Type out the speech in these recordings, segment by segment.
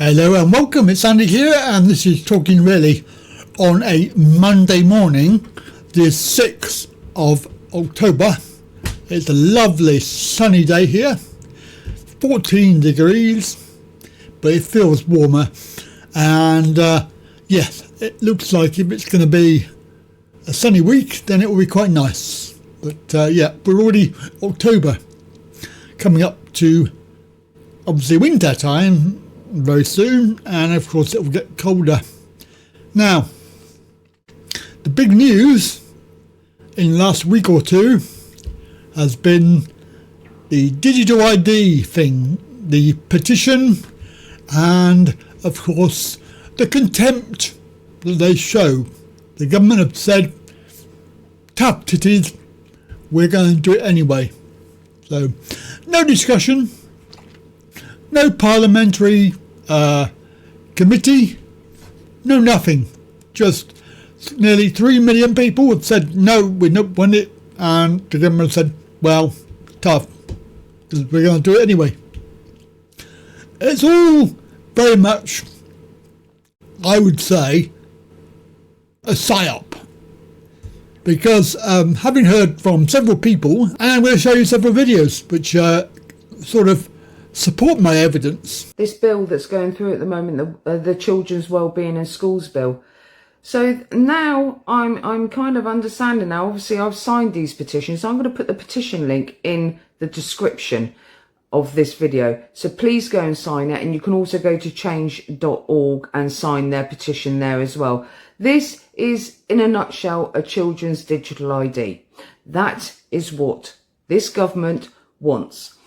Hello and welcome, it's Andy here and this is Talking Really on a Monday morning, the 6th of October. It's a lovely sunny day here, 14 degrees, but it feels warmer and yes, it looks like if it's going to be a sunny week then it will be quite nice. But yeah, we're already October, coming up to obviously winter time very soon, and of course it will get colder. Now, the big news in the last week or two has been the digital ID thing, the petition, and of course the contempt that they show. The government have said, tough titties, we're going to do it anyway. So, no discussion, no parliamentary committee, no nothing. Just nearly 3 million people have said no, we don't want it, and the government said, well, tough, because we're going to do it anyway. It's all very much, I would say, a psyop, because having heard from several people, and I'm going to show you several videos which sort of support my evidence. This bill that's going through at the moment, the Children's Wellbeing in Schools bill. So now I'm kind of understanding now. Obviously, I've signed these petitions. So I'm going to put the petition link in the description of this video. So please go and sign it. And you can also go to change.org and sign their petition there as well. This is, in a nutshell, a children's digital ID. That is what this government wants.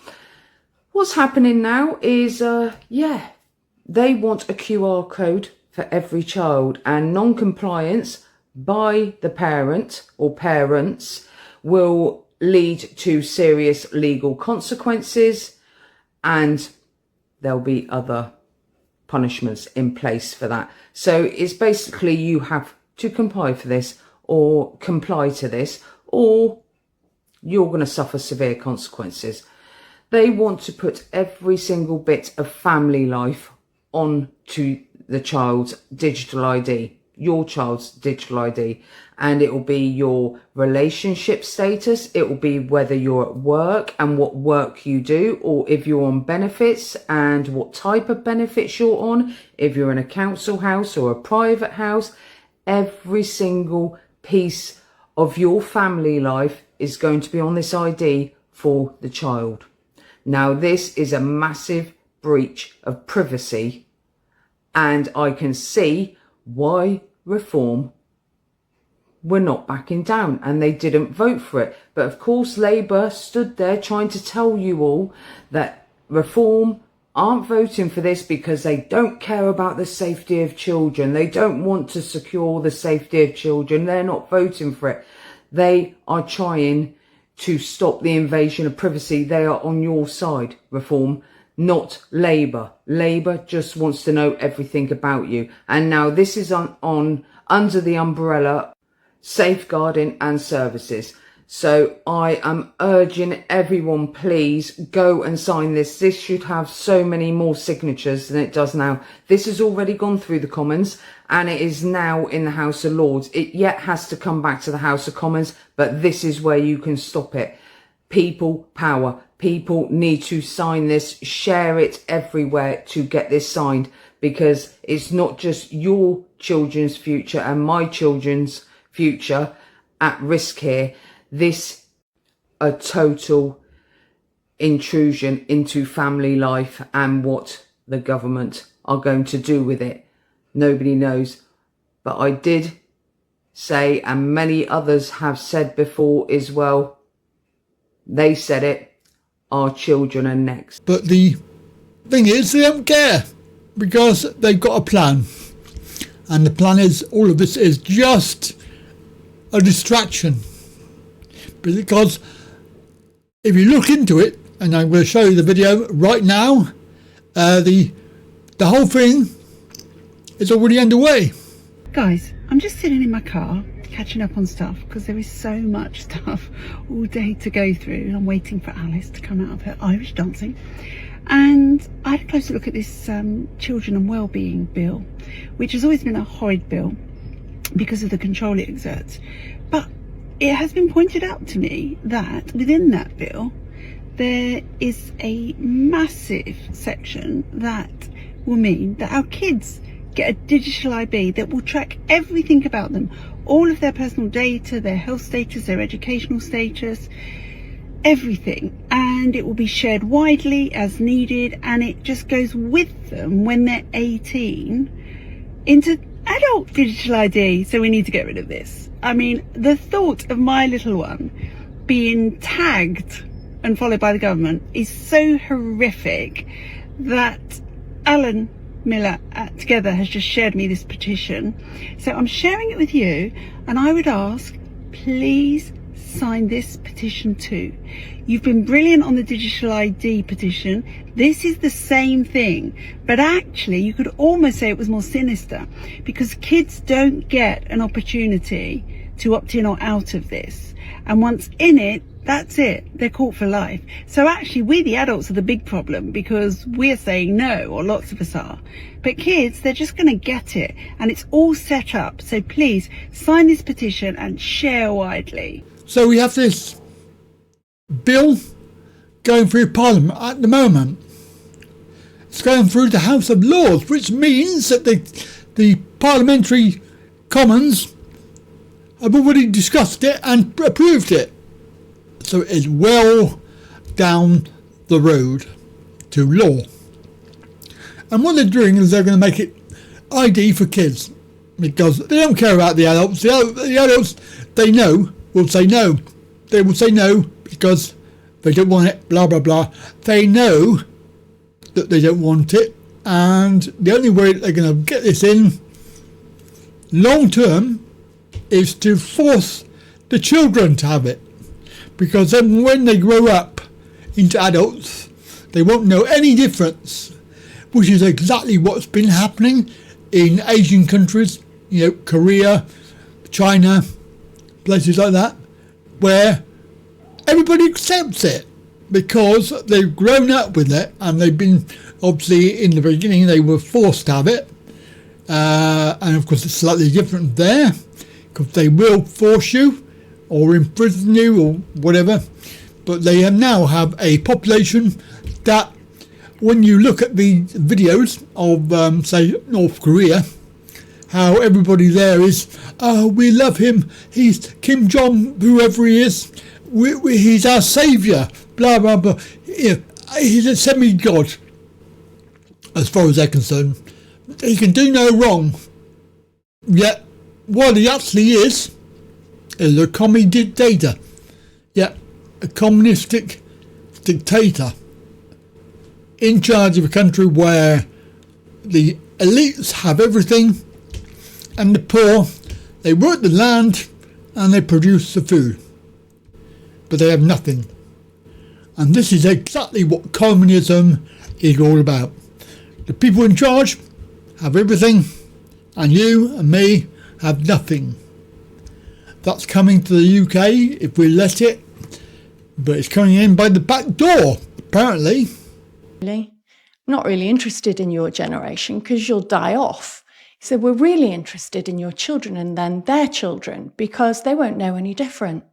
What's happening now is, they want a QR code for every child, and non-compliance by the parent or parents will lead to serious legal consequences, and there'll be other punishments in place for that. So it's basically you have to comply for this or comply to this, or you're going to suffer severe consequences. They want to put every single bit of family life onto the child's digital ID, your child's digital ID, and it will be your relationship status. It will be whether you're at work and what work you do, or if you're on benefits and what type of benefits you're on, if you're in a council house or a private house. Every single piece of your family life is going to be on this ID for the child. Now, this is a massive breach of privacy, and I can see why Reform were not backing down and they didn't vote for it. But of course, Labour stood there trying to tell you all that Reform aren't voting for this because they don't care about the safety of children. They don't want to secure the safety of children. They're not voting for it. They are trying to stop the invasion of privacy. They are on your side, Reform, not Labour. Labour just wants to know everything about you. And now this is on under the umbrella safeguarding and services. So I am urging everyone, please go and sign this. This should have so many more signatures than it does now. This has already gone through the Commons and it is now in the House of Lords. It yet has to come back to the House of Commons, but this is where you can stop it. People power. People need to sign this, share it everywhere to get this signed, because it's not just your children's future and my children's future at risk here. This a total intrusion into family life, and what the government are going to do with it, nobody knows. But I did say, and many others have said before as well, they said it, our children are next. But the thing is, they don't care, because they've got a plan, and the plan is all of this is just a distraction. Because if you look into it, and I'm going to show you the video right now, the whole thing is already underway. Guys, I'm just sitting in my car catching up on stuff because there is so much stuff all day to go through. I'm waiting for Alice to come out of her Irish dancing, And I had a closer look at this children and wellbeing bill, which has always been a horrid bill because of the control it exerts. But it has been pointed out to me that within that bill, there is a massive section that will mean that our kids get a digital ID that will track everything about them, all of their personal data, their health status, their educational status, everything, and it will be shared widely as needed, and it just goes with them when they're 18 into adult digital ID. So we need to get rid of this. I mean, the thought of my little one being tagged and followed by the government is so horrific that Alan Miller Together has just shared me this petition. So I'm sharing it with you, and I would ask, please sign this petition too. You've been brilliant on the digital ID petition. This is the same thing, but actually you could almost say it was more sinister, because kids don't get an opportunity to opt in or out of this, and once in it, that's it, they're caught for life. So actually we the adults are the big problem, because we're saying no, or lots of us are, but kids, they're just going to get it, and it's all set up. So please sign this petition and share widely. So we have this bill going through Parliament at the moment. It's going through the House of Lords, which means that the Parliamentary Commons have already discussed it and approved it. So it's well down the road to law. And what they're doing is they're going to make it ID for kids, because they don't care about the adults. The adults, they know, will say no. They will say no because they don't want it, blah, blah, blah. They know that they don't want it, and the only way they're going to get this in long term is to force the children to have it, because then when they grow up into adults, they won't know any difference, which is exactly what's been happening in Asian countries, Korea, China, places like that, where everybody accepts it because they've grown up with it, and they've been, obviously in the beginning they were forced to have it, and of course it's slightly different there, because they will force you or imprison you or whatever, but they now have a population that, when you look at the videos of say North Korea, how everybody there is, oh, we love him, he's Kim Jong, whoever he is, he's our saviour, blah, blah, blah. He's a semi-god, as far as they're concerned. He can do no wrong. Yet, what he actually is a commie dictator. Yeah, a communistic dictator in charge of a country where the elites have everything, and the poor, they work the land and they produce the food, but they have nothing. And this is exactly what communism is all about. The people in charge have everything, and you and me have nothing. That's coming to the UK if we let it, but it's coming in by the back door, apparently. Really? Not really interested in your generation because you'll die off. So we're really interested in your children and then their children, because they won't know any different.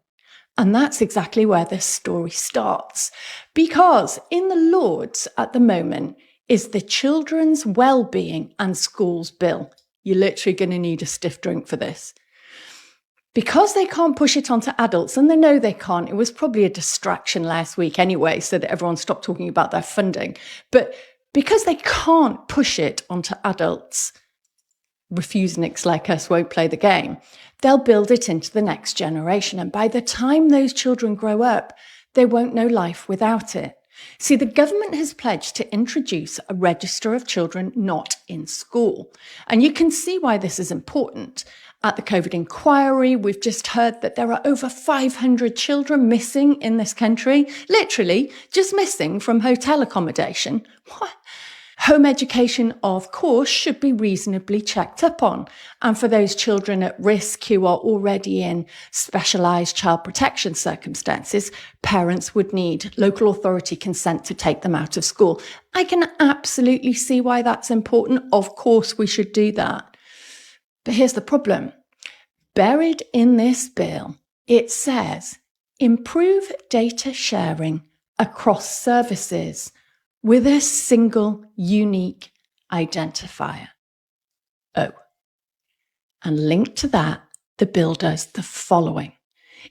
And that's exactly where this story starts. Because in the Lords at the moment is the Children's Wellbeing and Schools Bill. You're literally going to need a stiff drink for this. Because they can't push it onto adults, and they know they can't, it was probably a distraction last week anyway, so that everyone stopped talking about their funding. But because they can't push it onto adults, refuseniks like us won't play the game, they'll build it into the next generation. And by the time those children grow up, they won't know life without it. See, the government has pledged to introduce a register of children not in school. And you can see why this is important. At the COVID inquiry, we've just heard that there are over 500 children missing in this country, literally just missing from hotel accommodation. What? Home education, of course, should be reasonably checked up on. And for those children at risk who are already in specialised child protection circumstances, parents would need local authority consent to take them out of school. I can absolutely see why that's important. Of course, we should do that. But here's the problem. Buried in this bill, it says, improve data sharing across services with a single unique identifier. Oh, and linked to that, the bill does the following.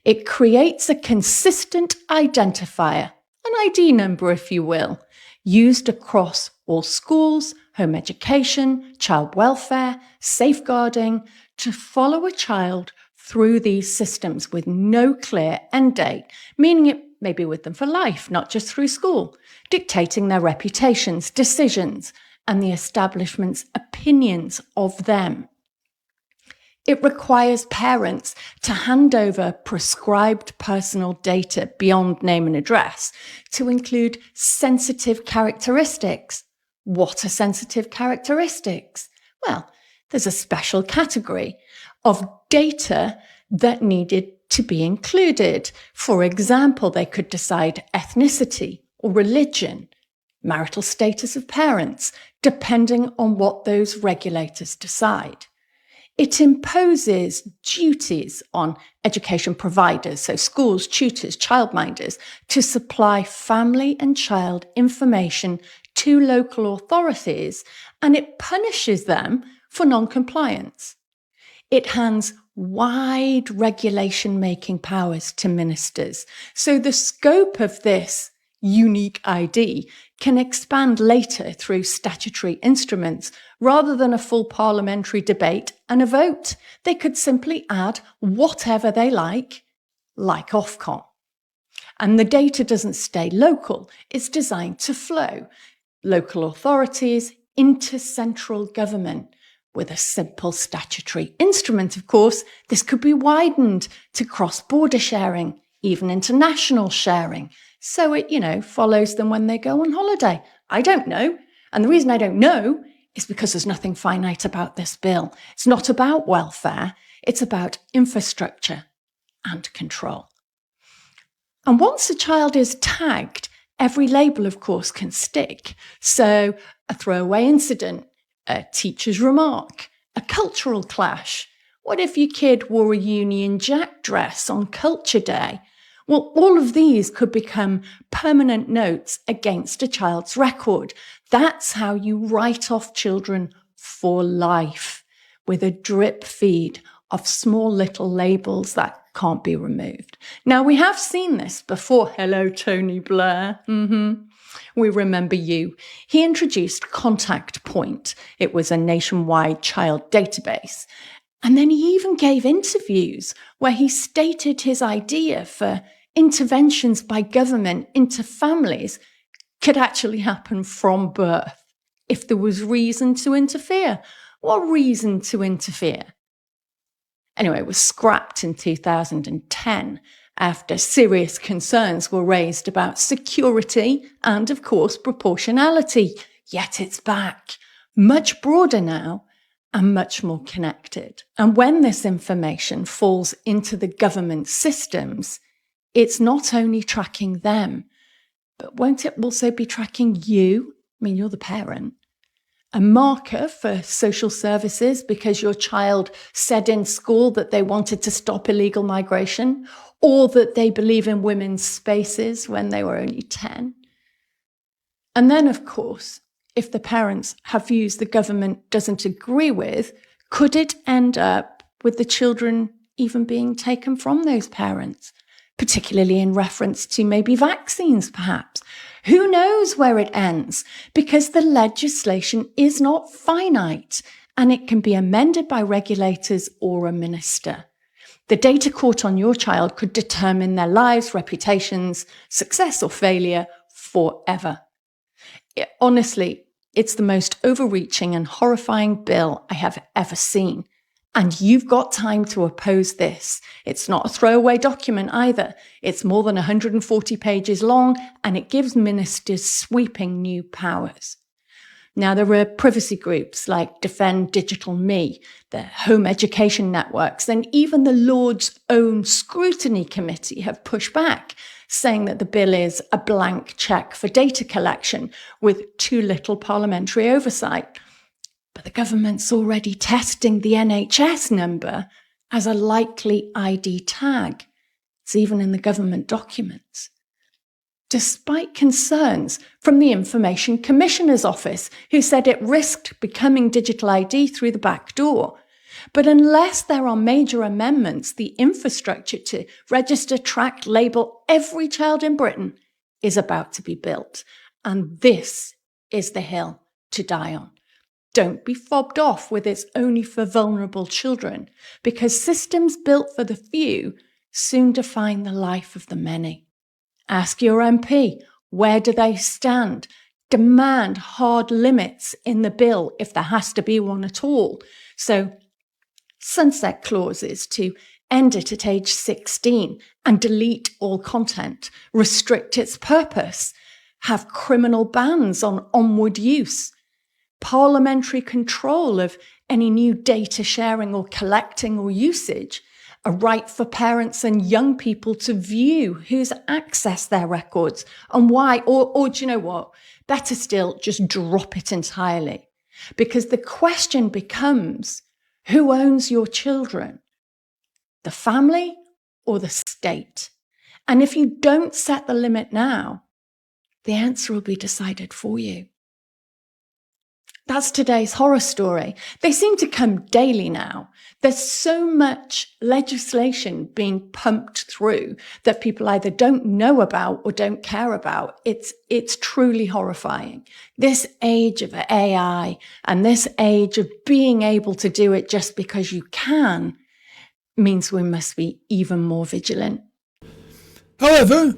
It creates a consistent identifier, an ID number, if you will, used across all schools, home education, child welfare, safeguarding, to follow a child through these systems with no clear end date, meaning it may be with them for life, not just through school, dictating their reputations, decisions, and the establishment's opinions of them. It requires parents to hand over prescribed personal data beyond name and address to include sensitive characteristics. What are sensitive characteristics? Well, there's a special category of data that needed to be included. For example, they could decide ethnicity or religion, marital status of parents, depending on what those regulators decide. It imposes duties on education providers, so schools, tutors, childminders, to supply family and child information to local authorities, and it punishes them for non-compliance. It hands wide regulation-making powers to ministers. So the scope of this unique ID can expand later through statutory instruments rather than a full parliamentary debate and a vote. They could simply add whatever they like Ofcom. And the data doesn't stay local. It's designed to flow. Local authorities into central government. With a simple statutory instrument, of course, this could be widened to cross-border sharing, even international sharing. So it, follows them when they go on holiday. I don't know. And the reason I don't know is because there's nothing finite about this bill. It's not about welfare. It's about infrastructure and control. And once a child is tagged, every label, of course, can stick. So a throwaway incident, a teacher's remark, a cultural clash. What if your kid wore a Union Jack dress on Culture Day? Well, all of these could become permanent notes against a child's record. That's how you write off children for life, with a drip feed of small little labels that can't be removed. Now, we have seen this before. Hello, Tony Blair. We remember you. He introduced Contact Point. It was a nationwide child database. And then he even gave interviews where he stated his idea for interventions by government into families could actually happen from birth if there was reason to interfere. What reason to interfere? Anyway, it was scrapped in 2010 after serious concerns were raised about security and, of course, proportionality. Yet it's back, much broader now and much more connected. And when this information falls into the government systems, it's not only tracking them, but won't it also be tracking you? I mean, you're the parent. A marker for social services because your child said in school that they wanted to stop illegal migration, or that they believe in women's spaces when they were only 10. And then, of course, if the parents have views the government doesn't agree with, could it end up with the children even being taken from those parents, particularly in reference to maybe vaccines, perhaps? Who knows where it ends? Because the legislation is not finite and it can be amended by regulators or a minister. The data caught on your child could determine their lives, reputations, success or failure forever. Honestly, it's the most overreaching and horrifying bill I have ever seen. And you've got time to oppose this. It's not a throwaway document either. It's more than 140 pages long, and it gives ministers sweeping new powers. Now, there are privacy groups like Defend Digital Me, the home education networks, and even the Lord's own scrutiny committee have pushed back, saying that the bill is a blank cheque for data collection with too little parliamentary oversight. But the government's already testing the NHS number as a likely ID tag. It's even in the government documents. Despite concerns from the Information Commissioner's Office, who said it risked becoming digital ID through the back door. But unless there are major amendments, the infrastructure to register, track, label every child in Britain is about to be built. And this is the hill to die on. Don't be fobbed off with it's only for vulnerable children, because systems built for the few soon define the life of the many. Ask your MP, where do they stand? Demand hard limits in the bill if there has to be one at all. So sunset clauses to end it at age 16 and delete all content, restrict its purpose, have criminal bans on onward use, parliamentary control of any new data sharing or collecting or usage, a right for parents and young people to view who's accessed their records and why, or do you know what? Better still, just drop it entirely. Because the question becomes, who owns your children? The family or the state? And if you don't set the limit now, the answer will be decided for you. That's today's horror story. They seem to come daily now. There's so much legislation being pumped through that people either don't know about or don't care about. It's truly horrifying. This age of AI and this age of being able to do it just because you can means we must be even more vigilant. However,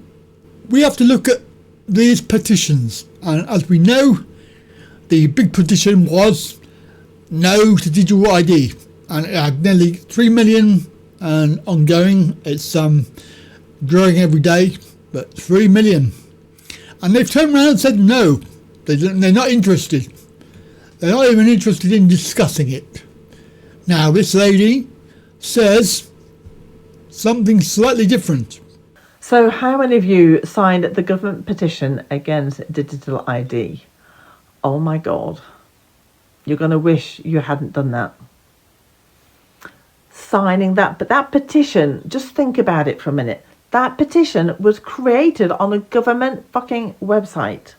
we have to look at these petitions, and as we know, the big petition was no to digital ID, and it had nearly 3 million and ongoing. It's growing every day, but 3 million. And they've turned around and said no, they're not interested. They're not even interested in discussing it. Now this lady says something slightly different. So how many of you signed the government petition against digital ID? Oh my God, you're going to wish you hadn't done that. Signing that, but that petition, just think about it for a minute. That petition was created on a government fucking website.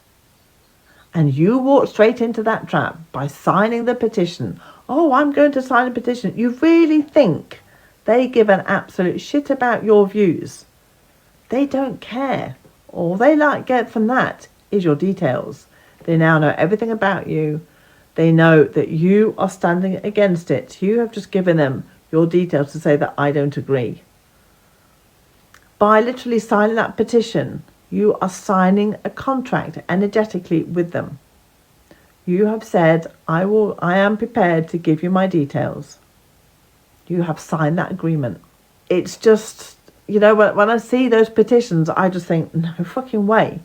And you walked straight into that trap by signing the petition. Oh, I'm going to sign a petition. You really think they give an absolute shit about your views? They don't care. All they get from that is your details. They now know everything about you. They know that you are standing against it. You have just given them your details to say that I don't agree. By literally signing that petition, you are signing a contract energetically with them. You have said, I am prepared to give you my details. You have signed that agreement. It's just, when I see those petitions, I just think, no fucking way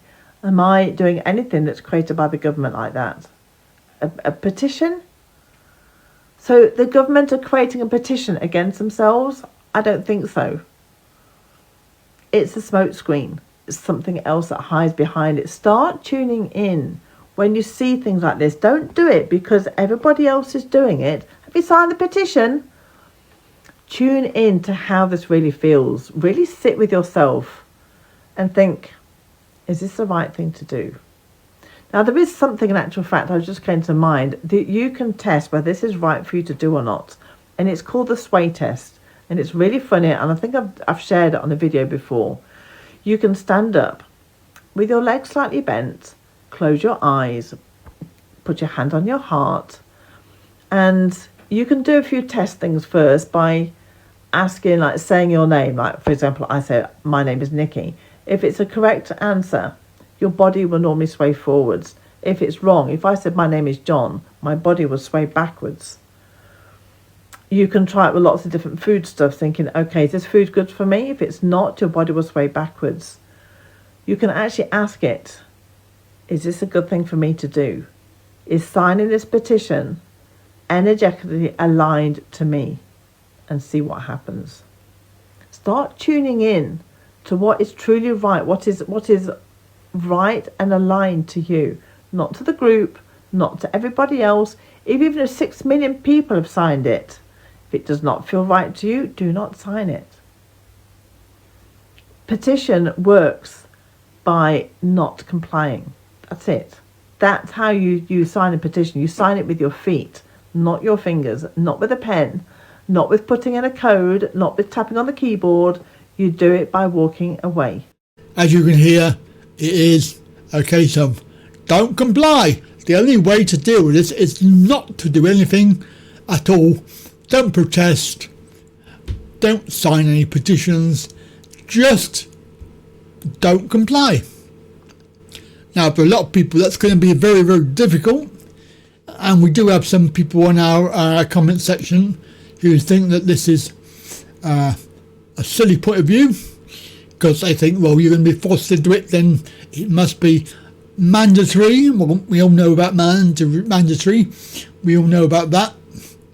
am I doing anything that's created by the government like that. A petition? So the government are creating a petition against themselves? I don't think so. It's a smokescreen. It's something else that hides behind it. Start tuning in when you see things like this. Don't do it because everybody else is doing it. Have you signed the petition? Tune in to how this really feels. Really sit with yourself and think, is this the right thing to do? Now, there is something, in actual fact, I just came to mind, that you can test whether this is right for you to do or not. And it's called the sway test. And it's really funny. And I think I've shared it on a video before. You can stand up with your legs slightly bent, close your eyes, put your hand on your heart. And you can do a few test things first by asking, saying your name. For example, I say, my name is Nikki. If it's a correct answer, your body will normally sway forwards. If it's wrong, if I said my name is John, my body will sway backwards. You can try it with lots of different food stuff, thinking, okay, is this food good for me? If it's not, your body will sway backwards. You can actually ask it, is this a good thing for me to do? is signing this petition energetically aligned to me, and see what happens. Start tuning in to what is truly right, what is right and aligned to you, not to the group, not to everybody else. Even if 6 million people have signed it, if it does not feel right to you, do not sign it. Petition works by not complying. That's it. That's how you sign a petition. You sign it with your feet, not your fingers, not with a pen, not with putting in a code, not with tapping on the keyboard. You do it by walking away. As you can hear, it is a case of don't comply. The only way to deal with this is not to do anything at all. Don't protest. Don't sign any petitions. Just don't comply. Now, for a lot of people, that's going to be very, very difficult. And we do have some people on our comment section who think that this is a silly point of view, because they think, well, you're going to be forced to do it, then it must be mandatory. Well, we all know about mandatory. We all know about that.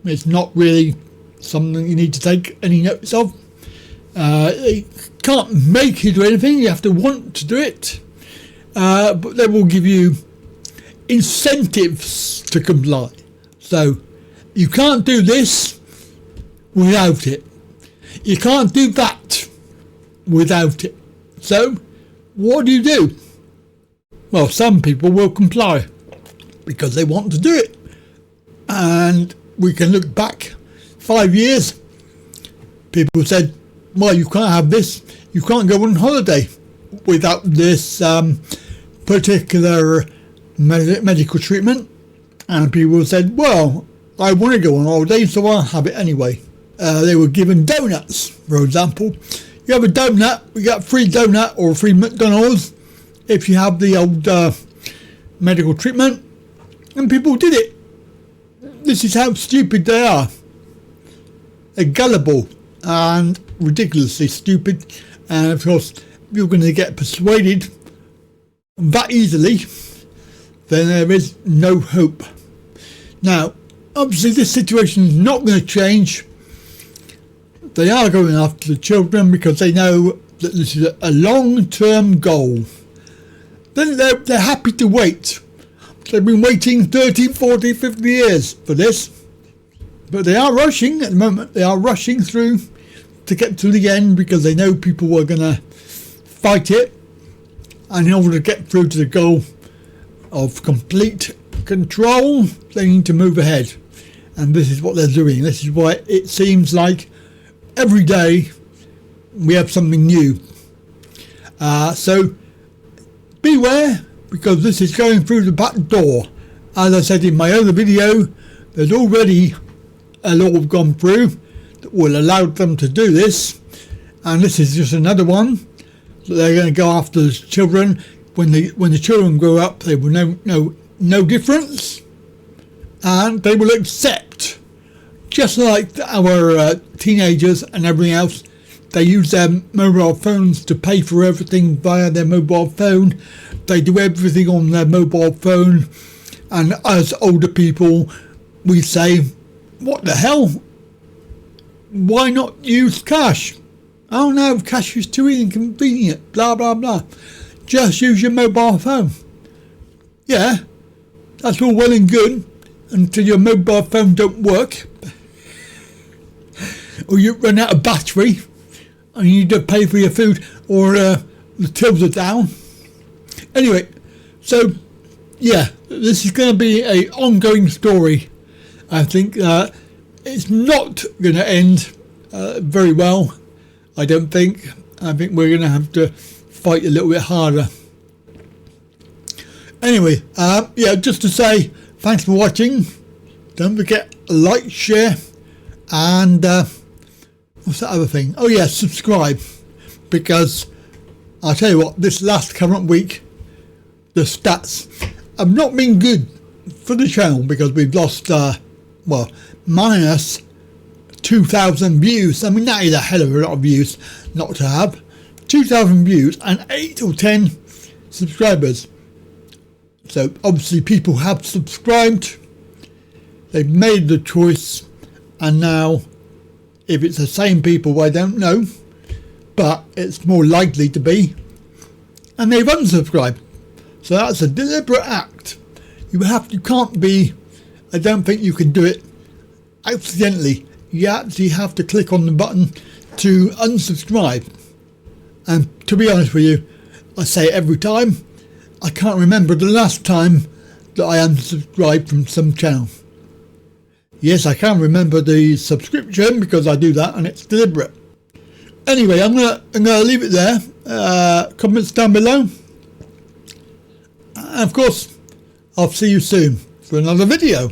It's not really something you need to take any notice of. You can't make you do anything. You have to want to do it. But they will give you incentives to comply. So you can't do this without it. You can't do that without it. So what do? Well, some people will comply because they want to do it. And we can look back 5 years. People said, well, you can't have this. You can't go on holiday without this particular medical treatment. And people said, well, I want to go on holiday, so I'll have it anyway. They were given donuts, for example. You have a donut, you get a free donut or a free McDonald's if you have the old medical treatment. And people did it. This is how stupid they are. They're gullible and ridiculously stupid. And of course, if you're going to get persuaded that easily, then there is no hope. Now, obviously this situation is not going to change. They are going after the children because they know that this is a long-term goal. Then they're happy to wait. They've been waiting 30, 40, 50 years for this. But they are rushing at the moment. They are rushing through to get to the end because they know people are going to fight it. And in order to get through to the goal of complete control, they need to move ahead. And this is what they're doing. This is why it seems like every day we have something new. So beware, because this is going through the back door. As I said in my other video, there's already a law gone through that will allow them to do this, and this is just another one. So they're going to go after the children. When the children grow up, they will know no difference, and they will accept, just like our teenagers and everything else. They use their mobile phones to pay for everything via their mobile phone. They do everything on their mobile phone. And as older people, we say, what the hell? Why not use cash? Oh no, cash is too inconvenient, blah, blah, blah. Just use your mobile phone. Yeah, that's all well and good until your mobile phone don't work. Or you run out of battery and you need to pay for your food, or the tills are down. Anyway, so yeah, this is going to be an ongoing story. I think it's not going to end very well. I don't think. I think we're going to have to fight a little bit harder. Anyway, yeah, just to say thanks for watching. Don't forget like, share, and what's that other thing? Oh yeah, subscribe, because I'll tell you what, this last current week the stats have not been good for the channel, because we've lost well, minus 2,000 views. I mean, that is a hell of a lot of views not to have. 2,000 views and 8 or 10 subscribers. So obviously people have subscribed, they've made the choice, and now if it's the same people, I don't know, but it's more likely to be, and they've unsubscribed. So that's a deliberate act. You can't be, I don't think you can do it accidentally. You actually have to click on the button to unsubscribe. And to be honest with you, I say it every time, I can't remember the last time that I unsubscribed from some channel. Yes, I can remember the subscription because I do that and it's deliberate. Anyway, I'm gonna leave it there. Comments down below. And of course, I'll see you soon for another video.